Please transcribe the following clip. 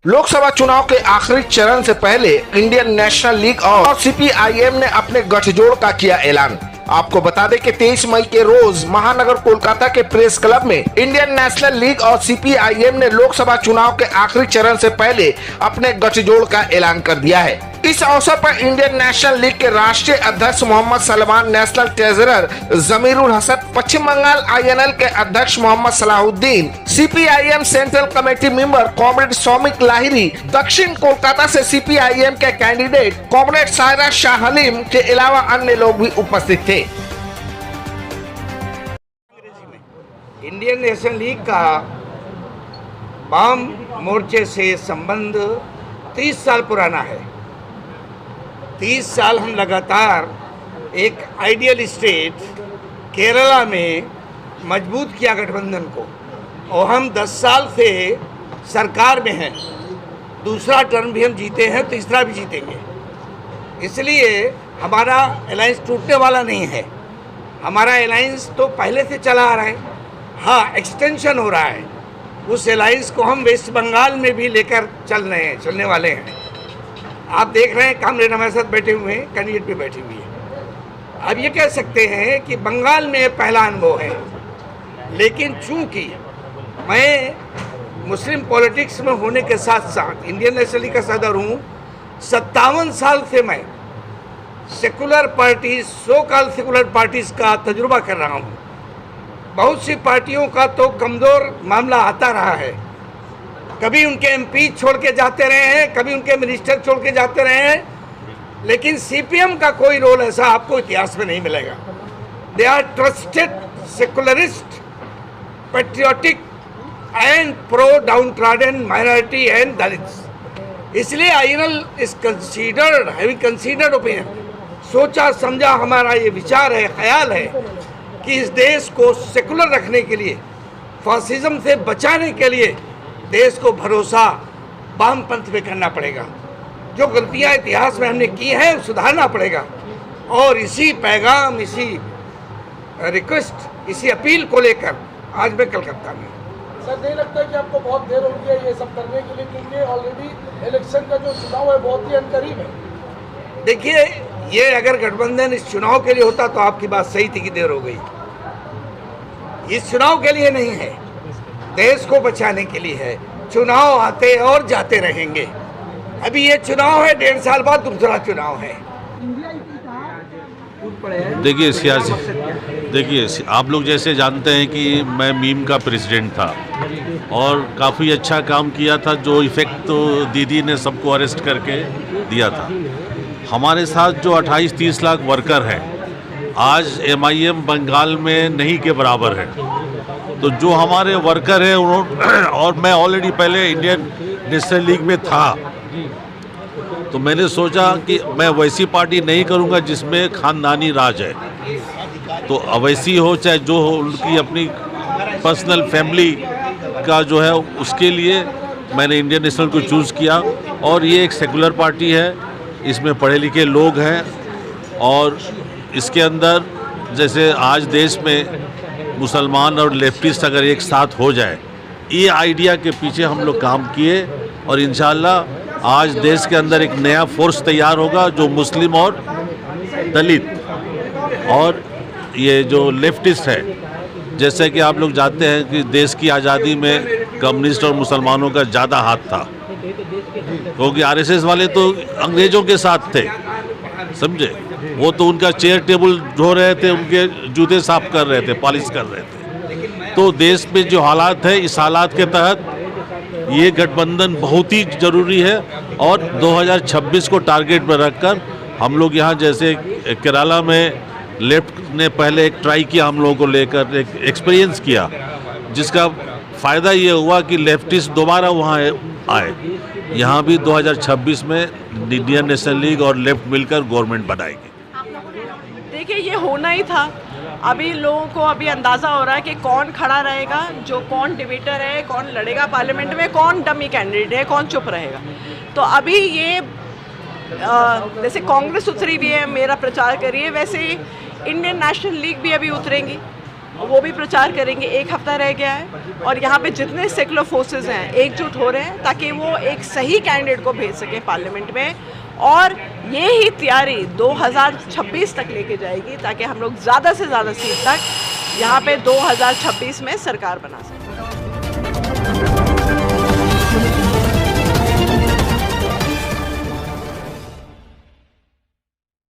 लोकसभा चुनाव के आखिरी चरण से पहले इंडियन नेशनल लीग और सीपीआईएम ने अपने गठजोड़ का किया ऐलान। आपको बता दें कि 23 मई के रोज महानगर कोलकाता के प्रेस क्लब में इंडियन नेशनल लीग और सीपीआईएम ने लोकसभा चुनाव के आखिरी चरण से पहले अपने गठजोड़ का ऐलान कर दिया है। इस अवसर पर इंडियन नेशनल लीग के राष्ट्रीय अध्यक्ष Mohammad Salman, national treasurer Jamirul Hasan, Paschim Bangal INL के अध्यक्ष Mohammad Salahuddin, CPIM central committee member comrade Soumik Lahiri, दक्षिण कोलकाता से सीपीआईएम के कैंडिडेट कॉमरेड सायरा शाह हलीम के अलावा अन्य लोग भी उपस्थित थे। इंडियन नेशनल लीग का वाम मोर्चे से संबंध 30 साल पुराना है। 30 साल हम लगातार एक आइडियल स्टेट केरला में मजबूत किया गठबंधन को, और हम 10 साल से सरकार में हैं। दूसरा टर्म भी हम जीते हैं, तीसरा भी जीतेंगे। इसलिए हमारा अलायंस टूटने वाला नहीं है। हमारा अलायंस तो पहले से चला आ रहा है, हाँ एक्सटेंशन हो रहा है। उस अलायंस को हम वेस्ट बंगाल में भी लेकर चलने वाले हैं। आप देख रहे हैं कामरेड हमारे साथ बैठे हुए हैं, कैंडिडेट भी बैठी हुई है। अब ये कह सकते हैं कि बंगाल में पहला अनुभव है, लेकिन चूंकि मैं मुस्लिम पॉलिटिक्स में होने के साथ साथ इंडियन नेशनल लीग का सदर हूँ, 57 साल से मैं secular parties, so called secular parties का तजुर्बा कर रहा हूँ। बहुत सी पार्टियों का तो कमज़ोर मामला आता रहा है। कभी उनके एमपी छोड़ के जाते रहे हैं, कभी उनके मिनिस्टर छोड़ के जाते रहे हैं, लेकिन सीपीएम का कोई रोल ऐसा आपको इतिहास में नहीं मिलेगा। They are trusted secularist, patriotic and pro down trodden minority and Dalits. इसलिए INL is considered, having considered opinion, सोचा समझा हमारा ये विचार है, ख्याल है कि इस देश को सेकुलर रखने के लिए, फासिज्म से बचाने के लिए देश को भरोसा वामपंथ में करना पड़ेगा। जो गलतियां इतिहास में हमने की हैं सुधारना पड़ेगा। और इसी पैगाम, इसी रिक्वेस्ट, इसी अपील को लेकर आज मैं कलकत्ता में। सर, नहीं लगता कि आपको बहुत देर हो गई है ये सब करने के लिए, क्योंकि ऑलरेडी इलेक्शन का जो चुनाव है बहुत ही अनकरीब है। देखिए, ये अगर गठबंधन इस चुनाव के लिए होता तो आपकी बात सही थी कि देर हो गई। इस चुनाव के लिए नहीं है, देश को बचाने के लिए है। चुनाव आते और जाते रहेंगे। अभी ये चुनाव है, 1.5 साल बाद दूसरा चुनाव है। देखिए आप लोग जैसे जानते हैं कि मैं मीम का प्रेसिडेंट था और काफ़ी अच्छा काम किया था। जो इफ़ेक्ट तो दीदी ने सबको अरेस्ट करके दिया था। हमारे साथ जो 28-30 लाख वर्कर हैं, आज एमआईएम बंगाल में नहीं के बराबर है। तो जो हमारे वर्कर हैं उन्होंने, और मैं ऑलरेडी पहले इंडियन नेशनल लीग में था, तो मैंने सोचा कि मैं वैसी पार्टी नहीं करूंगा जिसमें खानदानी राज है। तो अवैसी हो चाहे जो हो, उनकी अपनी पर्सनल फैमिली का जो है, उसके लिए मैंने इंडियन नेशनल को चूज़ किया। और ये एक सेकुलर पार्टी है, इसमें पढ़े लिखे लोग हैं, और इसके अंदर जैसे आज देश में मुसलमान और लेफ्टिस्ट अगर एक साथ हो जाए, ये आइडिया के पीछे हम लोग काम किए। और इंशाल्लाह आज देश के अंदर एक नया फोर्स तैयार होगा जो मुस्लिम और दलित और ये जो लेफ्टिस्ट है। जैसे कि आप लोग जानते हैं कि देश की आज़ादी में कम्युनिस्ट और मुसलमानों का ज़्यादा हाथ था, क्योंकि आरएसएस वाले तो अंग्रेज़ों के साथ थे, समझे। वो तो उनका चेयर टेबल धो रहे थे, उनके जूते साफ कर रहे थे, पॉलिश कर रहे थे। तो देश में जो हालात है, इस हालात के तहत ये गठबंधन बहुत ही ज़रूरी है। और 2026 को टारगेट में रखकर हम लोग यहाँ, जैसे केरला में लेफ्ट ने पहले एक ट्राई किया, हम लोगों को लेकर एक एक्सपीरियंस किया, जिसका फ़ायदा ये हुआ कि लेफ्टिस्ट दोबारा वहाँ आए। यहाँ भी 2026 में इंडियन नेशनल लीग और लेफ्ट मिलकर गवर्नमेंट बनाएगी। देखिए, ये होना ही था। अभी लोगों को अभी अंदाज़ा हो रहा है कि कौन खड़ा रहेगा, जो कौन डिबेटर है, कौन लड़ेगा पार्लियामेंट में, कौन डमी कैंडिडेट है, कौन चुप रहेगा। तो अभी ये जैसे कांग्रेस उतरी भी है, मेरा प्रचार करिए, वैसे इंडियन नेशनल लीग भी अभी उतरेंगी। वो भी प्रचार करेंगे। एक हफ्ता रह गया है और यहाँ पे जितने सेकुलर फोर्सेस हैं एकजुट हो रहे हैं ताकि वो एक सही कैंडिडेट को भेज सकें पार्लियामेंट में, और ये ही तैयारी 2026 तक लेके जाएगी ताकि हम लोग ज़्यादा से ज़्यादा सीट तक यहाँ पे 2026 में सरकार बना सकें।